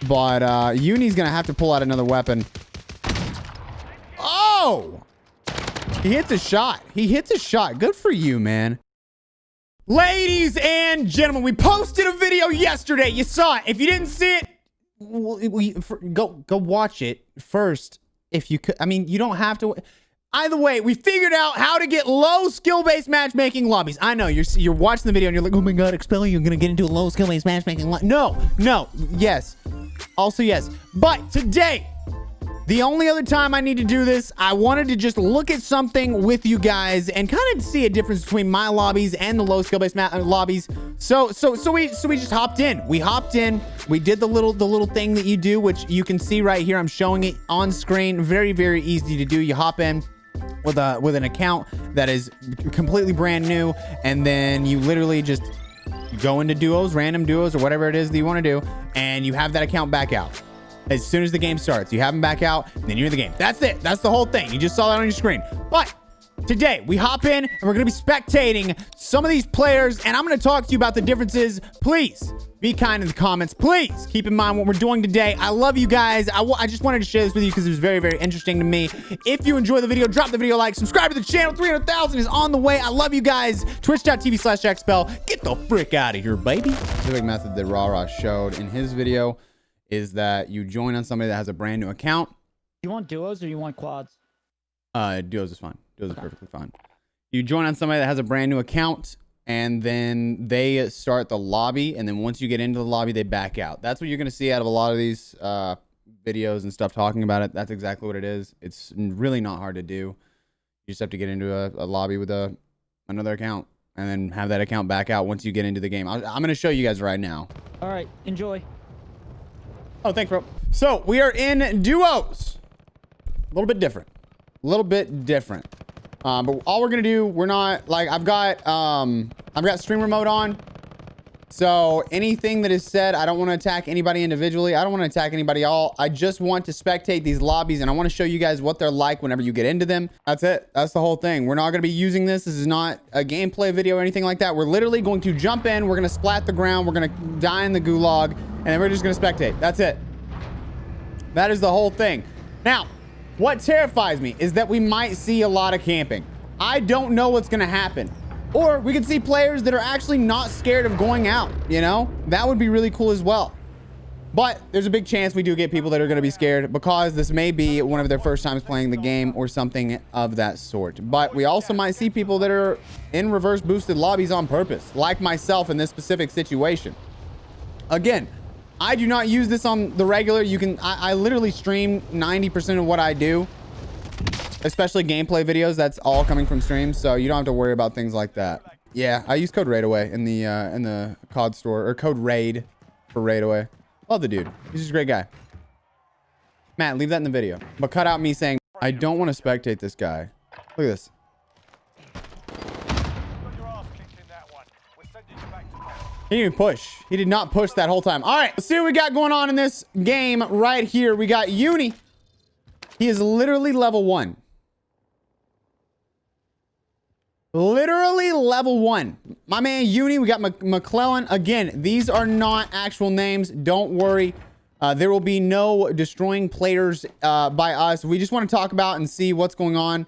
But Uni's gonna have to pull out another weapon. Oh! He hits a shot. He hits a shot. Good for you, man. Ladies and gentlemen, we posted a video yesterday. You saw it. If you didn't see it, go watch it first. If you could, I mean, you don't have to. Either way, we figured out how to get low skill-based matchmaking lobbies. I know you're watching the video and you're like, oh my god, Expel, you're gonna get into a low skill-based matchmaking lobby. No, yes, also yes. But today, the only other time I need to do this, I wanted to just look at something with you guys and kind of see a difference between my lobbies and the low skill-based lobbies. So we just hopped in. We hopped in. We did the little thing that you do, which you can see right here. I'm showing it on screen. Very, very easy to do. You hop in with an account that is completely brand new, and then you literally just go into duos, random duos, or whatever it is that you want to do, and you have that account back out. As soon as the game starts, you have them back out, and then you're in the game. That's it. That's the whole thing. You just saw that on your screen. But today, we hop in, and we're going to be spectating some of these players, and I'm going to talk to you about the differences. Please be kind in the comments. Please keep in mind what we're doing today. I love you guys. I just wanted to share this with you because it was very, very interesting to me. If you enjoy the video, drop the video a like. Subscribe to the channel. 300,000 is on the way. I love you guys. Twitch.tv/Expel. Get the frick out of here, baby. The specific method that Rara showed in his video is that you join on somebody that has a brand new account. You want duos or you want quads? Duos is fine. Duos is perfectly fine. You join on somebody that has a brand new account, and then they start the lobby, and then once you get into the lobby, they back out. That's what you're going to see out of a lot of these videos and stuff talking about it. That's exactly what it is. It's really not hard to do. You just have to get into a lobby with another account, and then have that account back out once you get into the game. I'm going to show you guys right now. All right, enjoy. Oh, thanks, bro. So we are in duos. A little bit different. But all we're gonna do, we're not like I've got streamer mode on. So anything that is said, I don't want to attack anybody individually. I don't want to attack anybody all. I just want to spectate these lobbies, and I want to show you guys what they're like whenever you get into them. That's it. That's the whole thing. We're not going to be using this. This is not a gameplay video or anything like that. We're literally going to jump in. We're going to splat the ground. We're going to die in the gulag, and then we're just going to spectate. That's it. That is the whole thing. Now, what terrifies me is that we might see a lot of camping. I don't know what's going to happen. Or we could see players that are actually not scared of going out, you know? That would be really cool as well. But there's a big chance we do get people that are going to be scared because this may be one of their first times playing the game or something of that sort. But we also might see people that are in reverse boosted lobbies on purpose, like myself in this specific situation. Again, I do not use this on the regular. I literally stream 90% of what I do, especially gameplay videos. That's all coming from streams, so you don't have to worry about things like that. Yeah, I use code RAIDAWAY in the COD store, or code RAID for RAIDAWAY. Love the dude. He's just a great guy. Matt, leave that in the video. But cut out me saying, I don't want to spectate this guy. Look at this. He didn't even push. He did not push that whole time. All right, let's see what we got going on in this game right here. We got Uni. He is literally level 1. Literally level 1. My man Uni. We got McClellan. Again, these are not actual names. Don't worry. There will be no destroying players by us. We just want to talk about and see what's going on.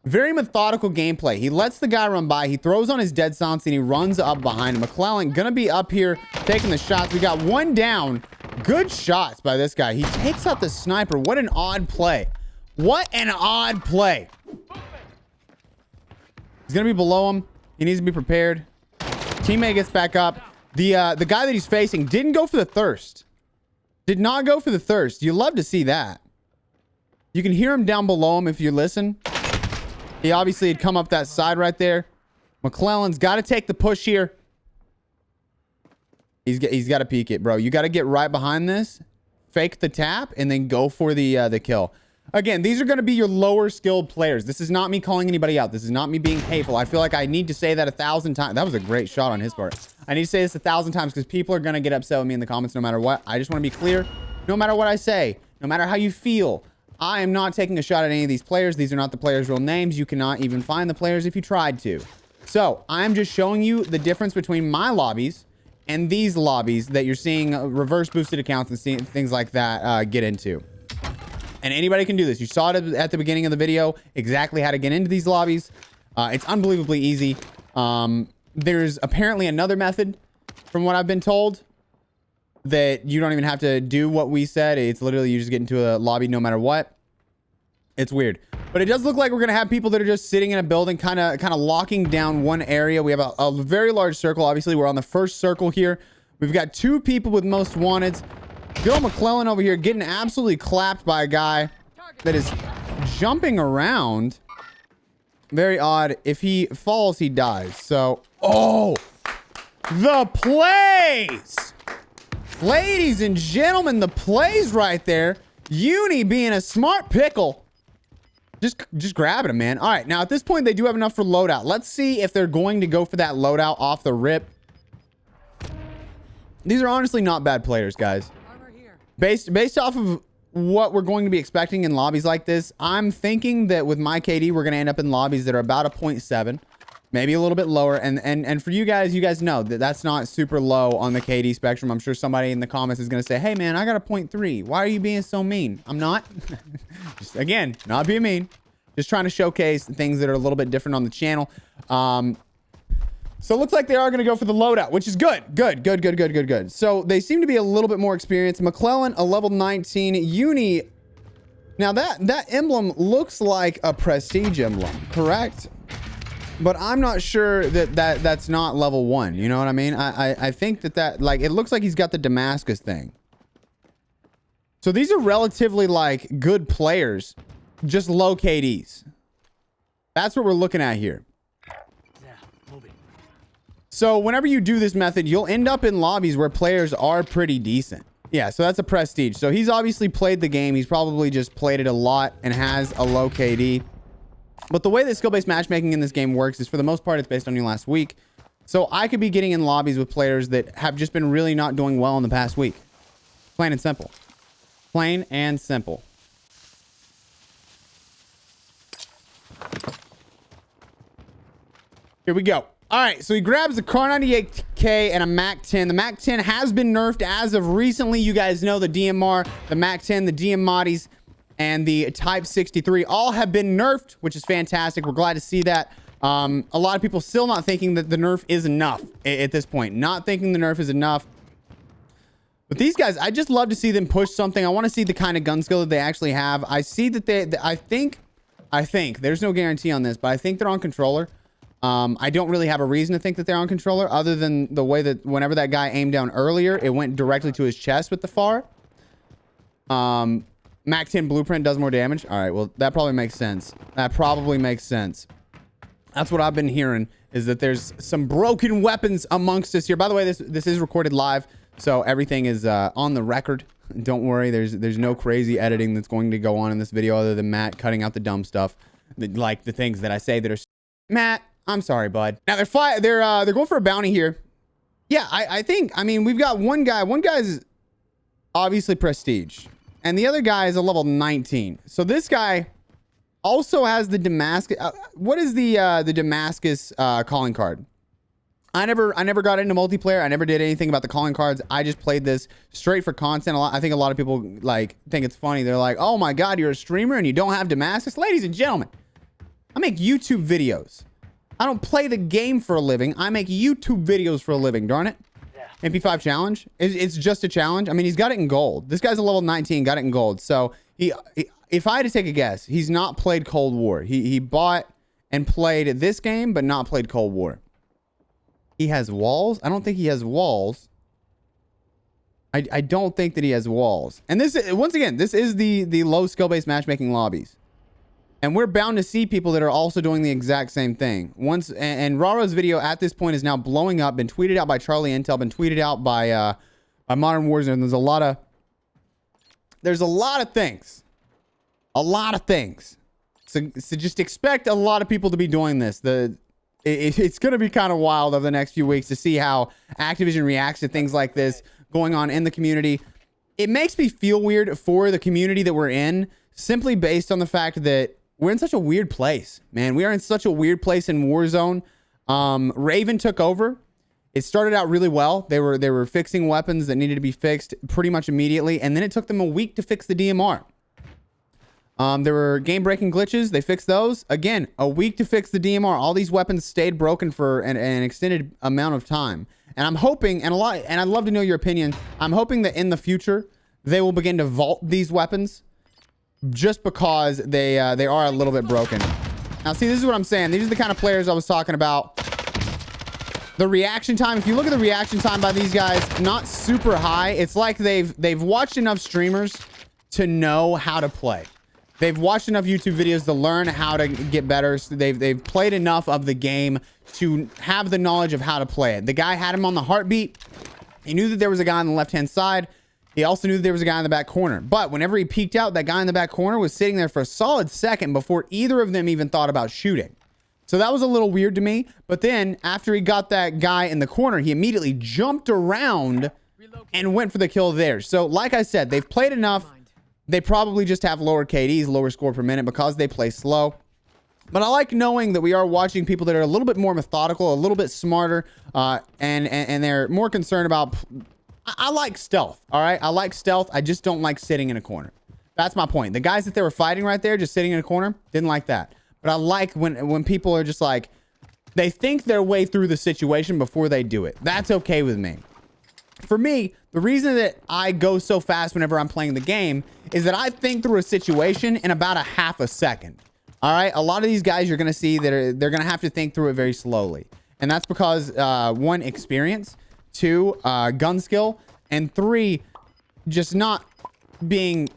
Very methodical gameplay. He lets the guy run by. He throws on his dead silence and he runs up behind him. McClellan gonna be up here taking the shots. We got one down. Good shots by this guy. He takes out the sniper. What an odd play. What an odd play. He's gonna be below him. He needs to be prepared. Teammate gets back up. The guy that he's facing didn't go for the thirst. Did not go for the thirst. You love to see that. You can hear him down below him if you listen. He obviously had come up that side right there. McClellan's got to take the push here. He's got to peek it, bro. You got to get right behind this, fake the tap, and then go for the kill. Again, these are going to be your lower skilled players. This is not me calling anybody out. This is not me being hateful. I feel like I need to say that 1,000 times. That was a great shot on his part. I need to say this 1,000 times because people are going to get upset with me in the comments no matter what. I just want to be clear. No matter what I say, no matter how you feel, I am not taking a shot at any of these players. These are not the players' real names. You cannot even find the players if you tried to. So I'm just showing you the difference between my lobbies and these lobbies that you're seeing reverse boosted accounts and seeing things like that get into. And anybody can do this. You saw it at the beginning of the video, exactly how to get into these lobbies. It's unbelievably easy. There's apparently another method, from what I've been told, that you don't even have to do what we said. It's literally you just get into a lobby no matter what. It's weird. But it does look like we're going to have people that are just sitting in a building, kind of locking down one area. We have a very large circle. Obviously, we're on the first circle here. We've got 2 people with most wanteds. Bill McClellan over here getting absolutely clapped by a guy that is jumping around. Very odd. If he falls, he dies. So, oh, the plays. Ladies and gentlemen, the plays right there. Uni being a smart pickle. Just grabbing him, man. All right, now at this point, they do have enough for loadout. Let's see if they're going to go for that loadout off the rip. These are honestly not bad players, guys. Based off of what we're going to be expecting in lobbies like this, I'm thinking that with my KD, we're going to end up in lobbies that are about a 0.7, maybe a little bit lower. And for you guys know that that's not super low on the KD spectrum. I'm sure somebody in the comments is going to say, hey, man, I got a 0.3. Why are you being so mean? I'm not. Just, again, not being mean. Just trying to showcase things that are a little bit different on the channel. So it looks like they are going to go for the loadout, which is good. Good. So they seem to be a little bit more experienced. McClellan, a level 19. Uni. Now that emblem looks like a prestige emblem, correct? But I'm not sure that's not level 1. You know what I mean? I think that like, it looks like he's got the Damascus thing. So these are relatively like good players, just low KDs. That's what we're looking at here. So whenever you do this method, you'll end up in lobbies where players are pretty decent. Yeah, so that's a prestige. So he's obviously played the game. He's probably just played it a lot and has a low KD. But the way that skill-based matchmaking in this game works is, for the most part, it's based on your last week. So I could be getting in lobbies with players that have just been really not doing well in the past week. Plain and simple. Plain and simple. Here we go. All right, so he grabs a Car 98K and a Mac 10. The Mac 10 has been nerfed as of recently. You guys know the DMR, the Mac 10, the DMRs, and the Type 63 all have been nerfed, which is fantastic. We're glad to see that. A lot of people still not thinking that the nerf is enough at this point. Not thinking the nerf is enough. But these guys, I just love to see them push something. I want to see the kind of gun skill that they actually have. I see that I think, there's no guarantee on this, but I think they're on controller. I don't really have a reason to think that they're on controller, other than the way that whenever that guy aimed down earlier, it went directly to his chest with the FAR. Mac 10 blueprint does more damage. All right, well, that probably makes sense. That probably makes sense. That's what I've been hearing, is that there's some broken weapons amongst us here. By the way, this is recorded live, so everything is on the record. Don't worry, there's no crazy editing that's going to go on in this video, other than Matt cutting out the dumb stuff, like the things that I say that are... Matt, I'm sorry, bud. Now they're going for a bounty here. Yeah, I mean, we've got one guy. One guy's obviously prestige, and the other guy is a level 19. So this guy also has the Damascus. What is the Damascus calling card? I never got into multiplayer. I never did anything about the calling cards. I just played this straight for content. I think a lot of people like think it's funny. They're like, "Oh my God, you're a streamer and you don't have Damascus?" Ladies and gentlemen, I make YouTube videos. I don't play the game for a living. I make YouTube videos for a living, darn it. Yeah. MP5 challenge. It's just a challenge. I mean, he's got it in gold. This guy's a level 19, got it in gold. So if I had to take a guess, he's not played Cold War. He bought and played this game, but not played Cold War. He has walls? I don't think he has walls. I don't think that he has walls. And this, once again, this is the low skill-based matchmaking lobbies. And we're bound to see people that are also doing the exact same thing. And Raro's video at this point is now blowing up, been tweeted out by Charlie Intel, been tweeted out by Modern Warzone. There's a lot of things. A lot of things. So just expect a lot of people to be doing this. It's going to be kind of wild over the next few weeks to see how Activision reacts to things like this going on in the community. It makes me feel weird for the community that we're in, simply based on the fact that we're in such a weird place, man. We are in such a weird place in Warzone. Raven took over, It started out really well. They were fixing weapons that needed to be fixed pretty much immediately, and then it took them a week to fix the DMR. There were game-breaking glitches. They fixed those. Again, a week to fix the DMR. All these weapons stayed broken for an extended amount of time. And I'm hoping, and I'd love to know your opinion. I'm hoping that in the future they will begin to vault these weapons, just because they are a little bit broken. Now, see, this is what I'm saying. These are the kind of players I was talking about. The reaction time, if you look at the reaction time by these guys, not super high. It's like they've watched enough streamers to know how to play. They've watched enough YouTube videos to learn how to get better. So they've played enough of the game to have the knowledge of how to play it. The guy had him on the heartbeat. He knew that there was a guy on the left-hand side. He also knew that there was a guy in the back corner. But whenever he peeked out, that guy in the back corner was sitting there for a solid second before either of them even thought about shooting. So that was a little weird to me. But then after he got that guy in the corner, he immediately jumped around and went for the kill there. So like I said, they've played enough. They probably just have lower KDs, lower score per minute, because they play slow. But I like knowing that we are watching people that are a little bit more methodical, a little bit smarter, and they're more concerned about... I like stealth, all right? I like stealth. I just don't like sitting in a corner. That's my point. The guys that they were fighting right there, just sitting in a corner, didn't like that. But I like when people are just like, they think their way through the situation before they do it. That's okay with me. For me, the reason that I go so fast whenever I'm playing the game is that I think through a situation in about a half a second. All right? A lot of these guys you're going to see that they're going to have to think through it very slowly. And that's because, one, experience, two, gun skill, and three, just not being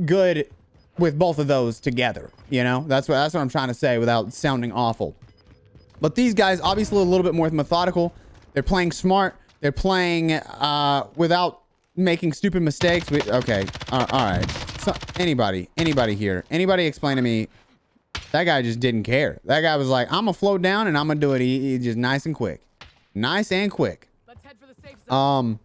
good with both of those together. You know, that's what I'm trying to say without sounding awful. But these guys, obviously a little bit more methodical. They're playing smart. They're playing without making stupid mistakes. Okay. All right. So, anybody here? Anybody explain to me? That guy just didn't care. That guy was like, I'm going to float down and I'm going to do it. He just nice and quick. Nice and quick. Let's head for the safe zone.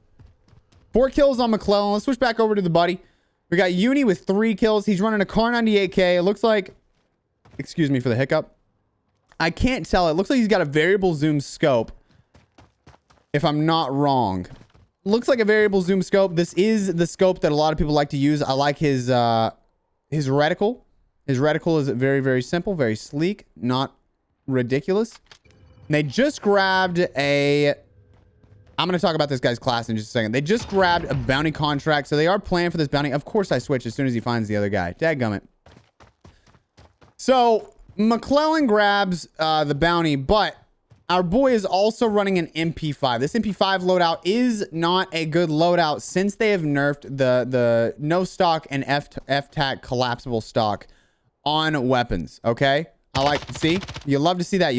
4 kills on McClellan. Let's switch back over to the buddy. We got Uni with 3 kills. He's running a Car 98K. It looks like... Excuse me for the hiccup. I can't tell. It looks like he's got a variable zoom scope. If I'm not wrong. Looks like a variable zoom scope. This is the scope that a lot of people like to use. I like his reticle. His reticle is very, very simple. Very sleek. Not ridiculous. And they just grabbed a... I'm going to talk about this guy's class in just a second. They just grabbed a bounty contract. So they are playing for this bounty. Of course I switch as soon as he finds the other guy. Dadgummit. So McClellan grabs the bounty, but our boy is also running an MP5. This MP5 loadout is not a good loadout since they have nerfed the no stock and F-tac collapsible stock on weapons. Okay. I like to see. You love to see that.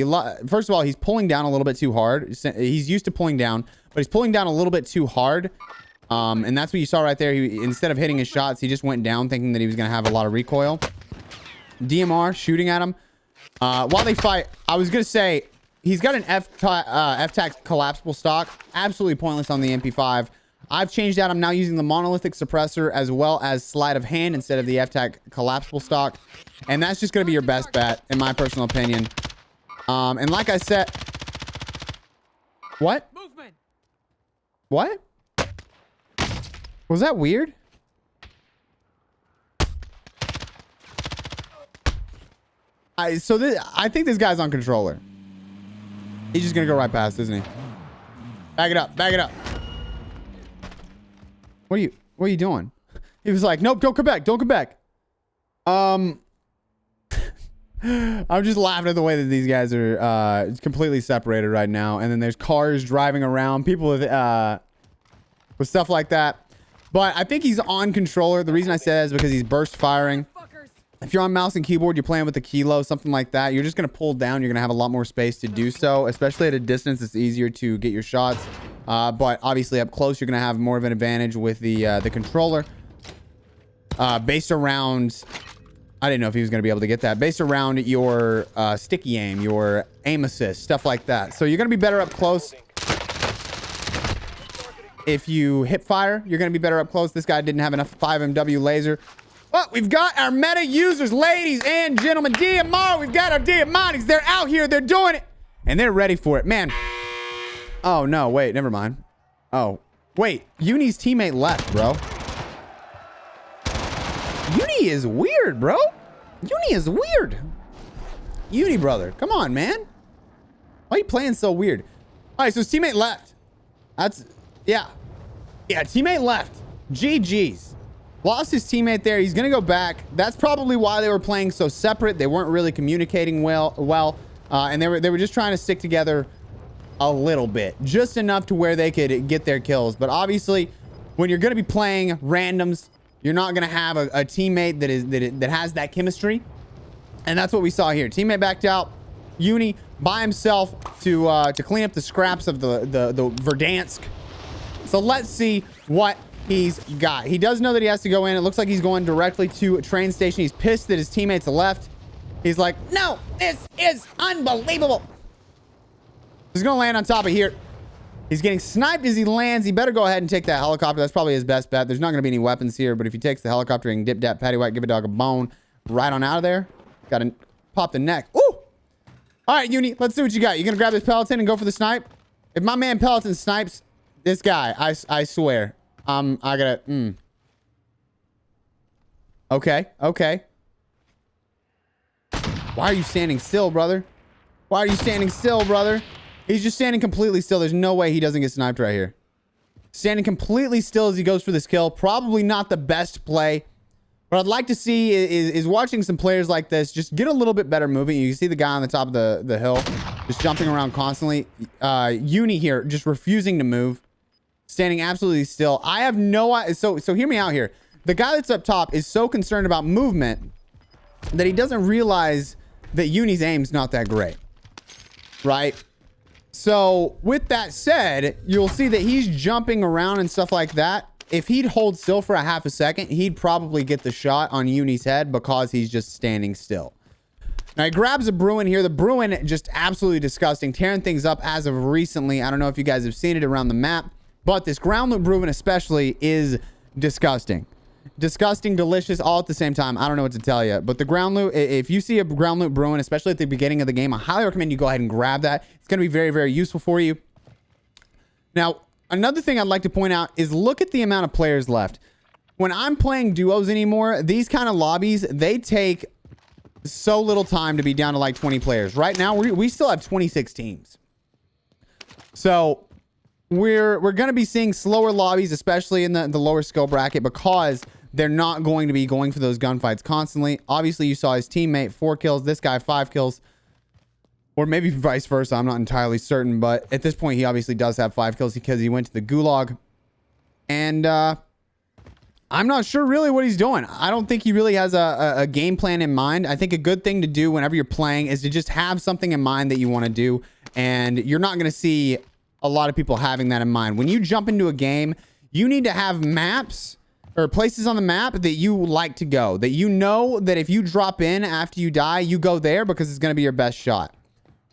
First of all, he's pulling down a little bit too hard. He's used to pulling down, but he's pulling down a little bit too hard. And that's what you saw right there. Instead of hitting his shots, he just went down thinking that he was going to have a lot of recoil. DMR shooting at him. While they fight, I was going to say, he's got an F-tac collapsible stock. Absolutely pointless on the MP5. I've changed that. I'm now using the monolithic suppressor as well as sleight of hand instead of the F-tac collapsible stock. And that's just going to be your best bet, in my personal opinion. And like I said... What? Movement. What? Was that weird? I think this guy's on controller. He's just going to go right past, isn't he? Back it up. Back it up. What are you doing? He was like, nope, don't come back. Don't come back. I'm just laughing at the way that these guys are completely separated right now. And then there's cars driving around, people with stuff like that. But I think he's on controller. The reason I say that is because he's burst firing. If you're on mouse and keyboard, you're playing with a kilo, something like that, you're just going to pull down. You're going to have a lot more space to do so, especially at a distance. It's easier to get your shots. But obviously up close, you're going to have more of an advantage with the controller. Based around... I didn't know if he was going to be able to get that. Based around your sticky aim, your aim assist, stuff like that. So you're going to be better up close. If you hip fire, you're going to be better up close. This guy didn't have enough 5MW laser. But we've got our meta users, ladies and gentlemen. DMR, we've got our DMRs. They're out here. They're doing it. And they're ready for it. Man, Oh, no. Wait, never mind. Oh, wait. Uni's teammate left, bro. Uni is weird, bro. Uni is weird. Uni, brother. Come on, man. Why are you playing so weird? All right, so his teammate left. That's, yeah. Yeah, teammate left. GG's. Lost his teammate there. He's going to go back. That's probably why they were playing so separate. They weren't really communicating well. And they were just trying to stick together a little bit. Just enough to where they could get their kills. But obviously, when you're going to be playing randoms, you're not going to have a teammate that has that chemistry. And that's what we saw here. Teammate backed out. Uni by himself to clean up the scraps of the Verdansk. So let's see what he's got. He does know that he has to go in. It looks like he's going directly to a train station. He's pissed that his teammates left. He's like, no, this is unbelievable. He's going to land on top of here. He's getting sniped as he lands. He better go ahead and take that helicopter. That's probably his best bet. There's not going to be any weapons here, but if he takes the helicopter and dip, dap, patty, whack, give a dog a bone, right on out of there. Got to pop the neck. Ooh! All right, Uni, let's see what you got. You going to grab this Peloton and go for the snipe? If my man Peloton snipes this guy, I swear, I gotta, Okay, okay. Why are you standing still, brother? Why are you standing still, brother? He's just standing completely still. There's no way he doesn't get sniped right here. Standing completely still as he goes for this kill. Probably not the best play. What I'd like to see is watching some players like this just get a little bit better moving. You can see the guy on the top of the hill just jumping around constantly. Uni here just refusing to move. Standing absolutely still. I have no idea. So hear me out here. The guy that's up top is so concerned about movement that he doesn't realize that Uni's aim's not that great. Right? So with that said, you'll see that he's jumping around and stuff like that. If he'd hold still for a half a second, he'd probably get the shot on Uni's head because he's just standing still. Now he grabs a Bruin here. The Bruin just absolutely disgusting, tearing things up as of recently. I don't know if you guys have seen it around the map, but this ground loot Bruin especially is disgusting. Disgusting, delicious, all at the same time. I don't know what to tell you, but the ground loot, if you see a ground loot Bruin, especially at the beginning of the game, I highly recommend you go ahead and grab that. It's going to be very, very useful for you. Now, another thing I'd like to point out is look at the amount of players left. When I'm playing duos anymore, these kind of lobbies, they take so little time to be down to like 20 players. Right now, we still have 26 teams. So we're going to be seeing slower lobbies, especially in the lower skill bracket, because they're not going to be going for those gunfights constantly. Obviously, you saw his teammate 4 kills, this guy 5 kills. Or maybe vice versa. I'm not entirely certain. But at this point, he obviously does have 5 kills because he went to the Gulag. And I'm not sure really what he's doing. I don't think he really has a game plan in mind. I think a good thing to do whenever you're playing is to just have something in mind that you want to do. And you're not going to see a lot of people having that in mind. When you jump into a game, you need to have maps or places on the map that you like to go. That you know that if you drop in after you die, you go there because it's going to be your best shot.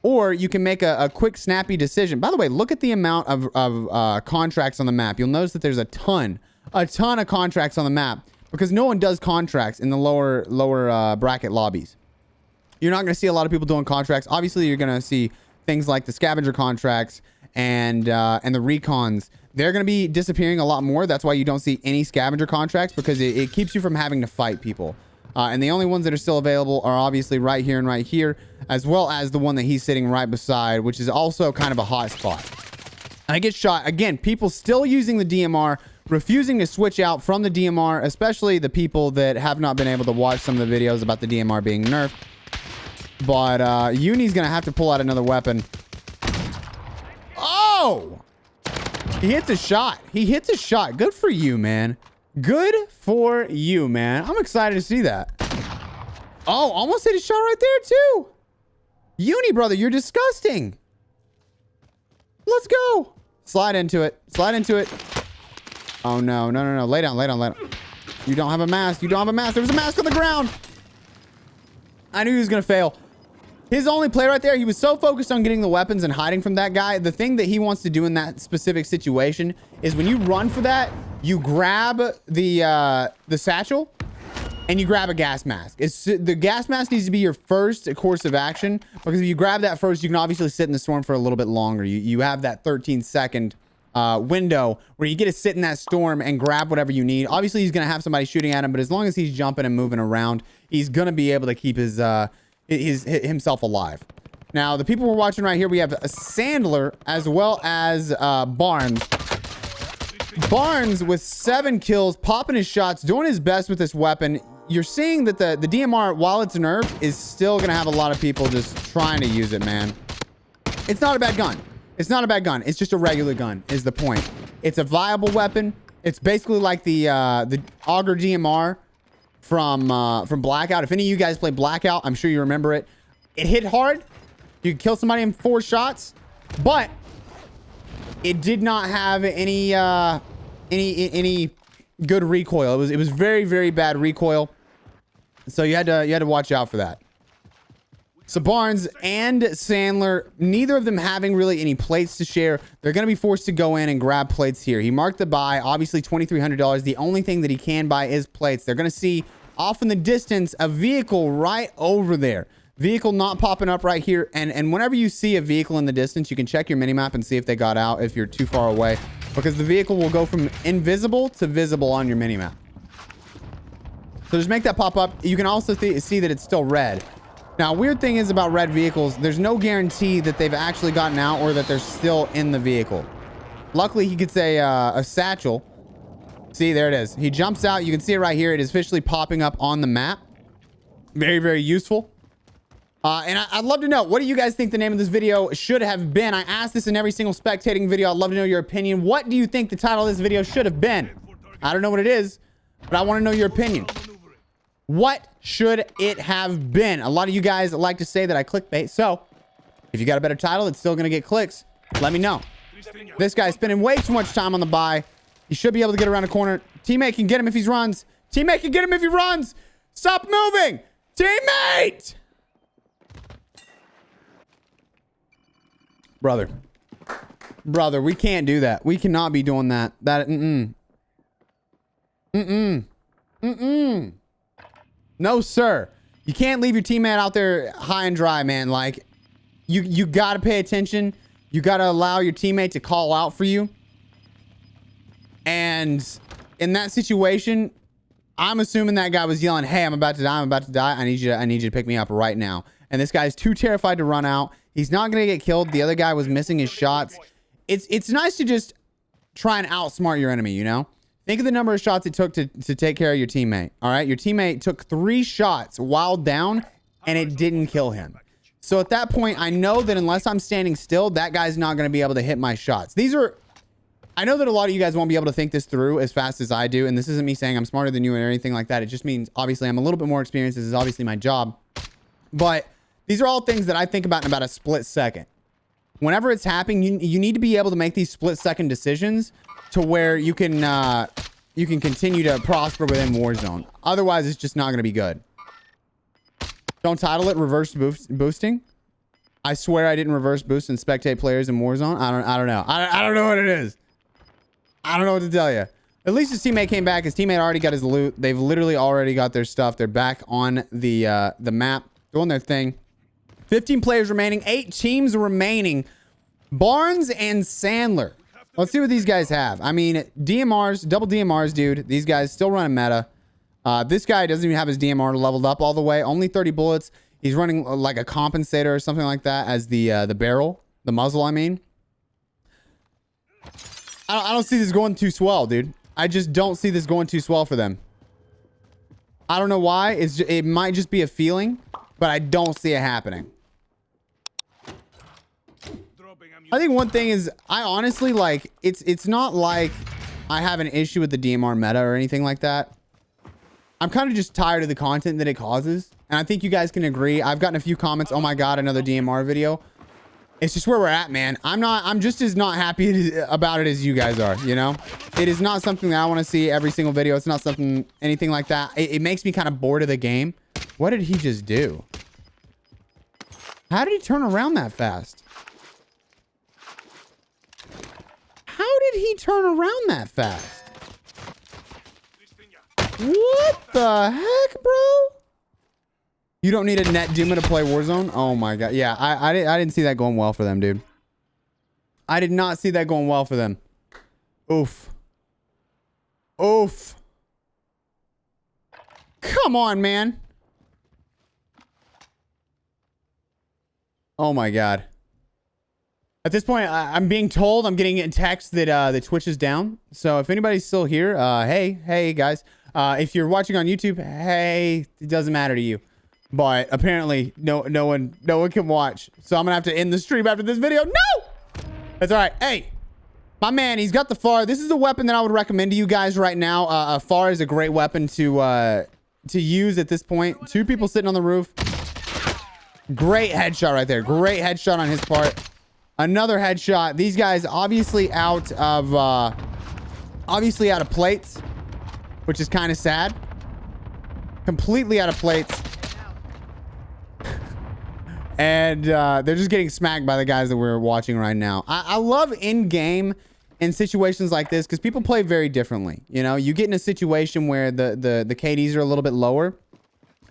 Or you can make a quick, snappy decision. By the way, look at the amount of contracts on the map. You'll notice that there's a ton of contracts on the map because no one does contracts in the lower bracket lobbies. You're not going to see a lot of people doing contracts. Obviously, you're going to see things like the scavenger contracts and the recons. They're going to be disappearing a lot more. That's why you don't see any scavenger contracts because it keeps you from having to fight people. And the only ones that are still available are obviously right here, as well as the one that he's sitting right beside, which is also kind of a hot spot. I get shot. Again, people still using the DMR, refusing to switch out from the DMR, especially the people that have not been able to watch some of the videos about the DMR being nerfed. But Uni's going to have to pull out another weapon. Oh! He hits a shot. He hits a shot. Good for you, man. Good for you, man. I'm excited to see that. Oh, almost hit a shot right there, too. Uni, brother, you're disgusting. Let's go. Slide into it. Slide into it. Oh, no. No, no, no. Lay down, lay down, lay down. You don't have a mask. You don't have a mask. There was a mask on the ground. I knew he was going to fail. His only play right there, he was so focused on getting the weapons and hiding from that guy. The thing that he wants to do in that specific situation is when you run for that, you grab the satchel and you grab a gas mask. The gas mask needs to be your first course of action, because if you grab that first, you can obviously sit in the storm for a little bit longer. You have that 13-second window where you get to sit in that storm and grab whatever you need. Obviously, he's going to have somebody shooting at him, but as long as he's jumping and moving around, he's going to be able to keep himself alive. Now, the people we're watching right here, we have a Sandler as well as Barnes. Barnes with 7 kills, popping his shots, doing his best with this weapon. You're seeing that the DMR, while it's nerfed, is still going to have a lot of people just trying to use it, man. It's not a bad gun. It's not a bad gun. It's just a regular gun is the point. It's a viable weapon. It's basically like the Auger DMR from Blackout. If any of you guys play Blackout, I'm sure you remember it. It hit hard. You could kill somebody in 4 shots, but it did not have any good recoil. It was very, very bad recoil. So you had to watch out for that. So Barnes and Sandler, neither of them having really any plates to share. They're going to be forced to go in and grab plates here. He marked the buy, obviously $2,300. The only thing that he can buy is plates. They're going to see off in the distance a vehicle right over there. Vehicle not popping up right here. And whenever you see a vehicle in the distance, you can check your minimap and see if they got out if you're too far away, because the vehicle will go from invisible to visible on your minimap. So just make that pop up. You can also see that it's still red. Now, weird thing is about red vehicles, there's no guarantee that they've actually gotten out or that they're still in the vehicle. Luckily, he gets a satchel. See, there it is. He jumps out. You can see it right here. It is officially popping up on the map. Very, very useful. And I'd love to know, what do you guys think the name of this video should have been? I asked this in every single spectating video. I'd love to know your opinion. What do you think the title of this video should have been? I don't know what it is, but I want to know your opinion. What should it have been? A lot of you guys like to say that I clickbait. So if you got a better title, it's still going to get clicks. Let me know. This guy's spending way too much time on the buy. He should be able to get around the corner. Teammate can get him if he runs. Teammate can get him if he runs. Stop moving. Teammate. Brother, we can't do that. We cannot be doing that. No, sir. You can't leave your teammate out there high and dry, man. Like, you got to pay attention. You got to allow your teammate to call out for you. And in that situation, I'm assuming that guy was yelling, "Hey, I'm about to die. I'm about to die. I need you to pick me up right now." And this guy's too terrified to run out. He's not going to get killed. The other guy was missing his shots. It's nice to just try and outsmart your enemy, you know? Think of the number of shots it took to take care of your teammate. All right? Your teammate took 3 shots while down, and it didn't kill him. So at that point, I know that unless I'm standing still, that guy's not going to be able to hit my shots. I know that a lot of you guys won't be able to think this through as fast as I do. And this isn't me saying I'm smarter than you or anything like that. It just means, obviously, I'm a little bit more experienced. This is obviously my job. But these are all things that I think about in about a split second. Whenever it's happening, you need to be able to make these split-second decisions to where you can continue to prosper within Warzone. Otherwise, it's just not going to be good. Don't title it reverse boosting. I swear I didn't reverse boost and spectate players in Warzone. I don't know. I don't know what it is. I don't know what to tell you. At least his teammate came back. His teammate already got his loot. They've literally already got their stuff. They're back on the map, doing their thing. 15 players remaining. 8 teams remaining. Barnes and Sandler. Let's see what these guys have. I mean, DMRs, double DMRs, dude. These guys still running meta. This guy doesn't even have his DMR leveled up all the way. Only 30 bullets. He's running like a compensator or something like that as the barrel, the muzzle, I mean. I don't see this going too swell, dude. I just don't see this going too swell for them. I don't know why. It might just be a feeling, but I don't see it happening. I think one thing is, I honestly, like, it's not like I have an issue with the DMR meta or anything like that. I'm kind of just tired of the content that it causes. And I think you guys can agree. I've gotten a few comments. Oh my God, another DMR video. It's just where we're at, man. I'm just as not happy about it as you guys are, you know? It is not something that I want to see every single video. It's not something, anything like that. It makes me kind of bored of the game. What did he just do? How did he turn around that fast? How did he turn around that fast? What the heck, bro? You don't need a net Duma to play Warzone? Oh my god. Yeah, I didn't see that going well for them, dude. I did not see that going well for them. Oof. Oof. Come on, man. Oh my god. At this point, I'm being told, I'm getting a text that the Twitch is down. So if anybody's still here, hey guys. If you're watching on YouTube, hey, it doesn't matter to you. But apparently, no one can watch. So I'm gonna have to end the stream after this video. No! That's all right. Hey, my man, he's got the FAR. This is a weapon that I would recommend to you guys right now. A FAR is a great weapon to use at this point. 2 people sitting on the roof. Great headshot right there. Great headshot on his part. Another headshot. These guys obviously out of plates, which is kind of sad. Completely out of plates. And they're just getting smacked by the guys that we're watching right now. I love in-game in situations like this because people play very differently. You know, you get in a situation where the KDs are a little bit lower.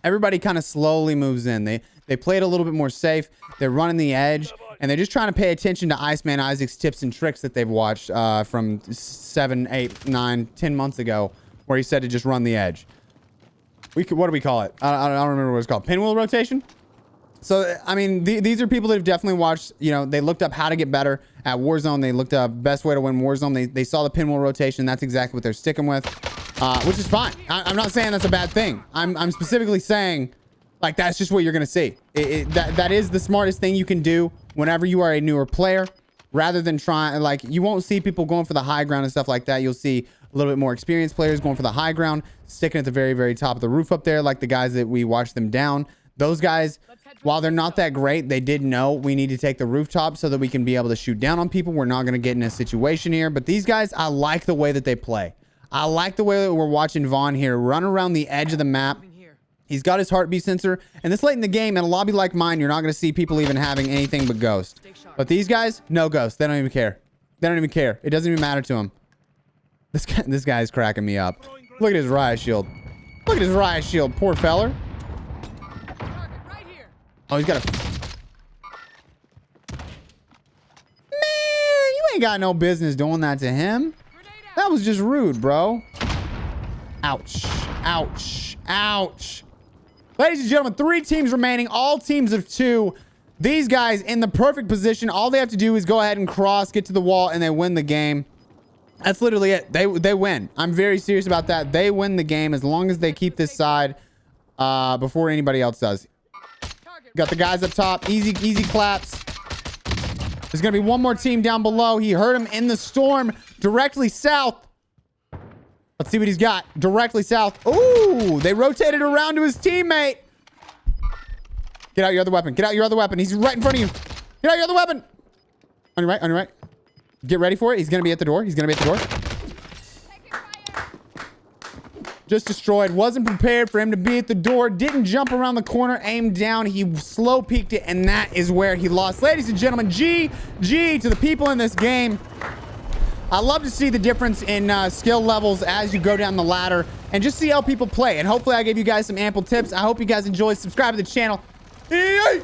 Everybody kind of slowly moves in. They play it a little bit more safe. They're running the edge. And they're just trying to pay attention to Iceman Isaac's tips and tricks that they've watched from 7, 8, 9, 10 months ago, where he said to just run the edge. What do we call it? I don't remember what it's called. Pinwheel rotation? So, I mean, these are people that have definitely watched, you know, they looked up how to get better at Warzone. They looked up best way to win Warzone. They saw the pinwheel rotation. That's exactly what they're sticking with, which is fine. I'm not saying that's a bad thing. I'm specifically saying, like, that's just what you're going to see. That is the smartest thing you can do whenever you are a newer player, rather than trying, like, you won't see people going for the high ground and stuff like that. You'll see a little bit more experienced players going for the high ground, sticking at the very, very top of the roof up there, like the guys that we watched them down. Those guys, while they're not that great, they did know we need to take the rooftop so that we can be able to shoot down on people. We're not going to get in a situation here, but these guys, I like the way that they play. I like the way that we're watching Vaughn here run around the edge of the map. He's got his heartbeat sensor, and this late in the game, in a lobby like mine, you're not going to see people even having anything but ghost. But these guys, no ghost. They don't even care. They don't even care. It doesn't even matter to them. This guy's cracking me up. Look at his riot shield. Look at his riot shield, poor feller. Oh, he's got a... Man, you ain't got no business doing that to him. That was just rude, bro. Ouch. Ouch. Ouch. Ladies and gentlemen, 3 teams remaining, all teams of 2. These guys in the perfect position. All they have to do is go ahead and cross, get to the wall, and they win the game. That's literally it. They win. I'm very serious about that. They win the game as long as they keep this side before anybody else does. Got the guys up top. Easy claps. There's going to be one more team down below. He heard him in the storm directly south. Let's see what he's got. Directly south. Ooh, they rotated around to his teammate. Get out your other weapon. Get out your other weapon. He's right in front of you. Get out your other weapon. On your right. On your right. Get ready for it. He's going to be at the door. He's going to be at the door. Just destroyed. Wasn't prepared for him to be at the door. Didn't jump around the corner. Aimed down. He slow peeked it. And that is where he lost. Ladies and gentlemen, GG to the people in this game. I love to see the difference in skill levels as you go down the ladder and just see how people play. And hopefully I gave you guys some ample tips. I hope you guys enjoy. Subscribe to the channel. Yay!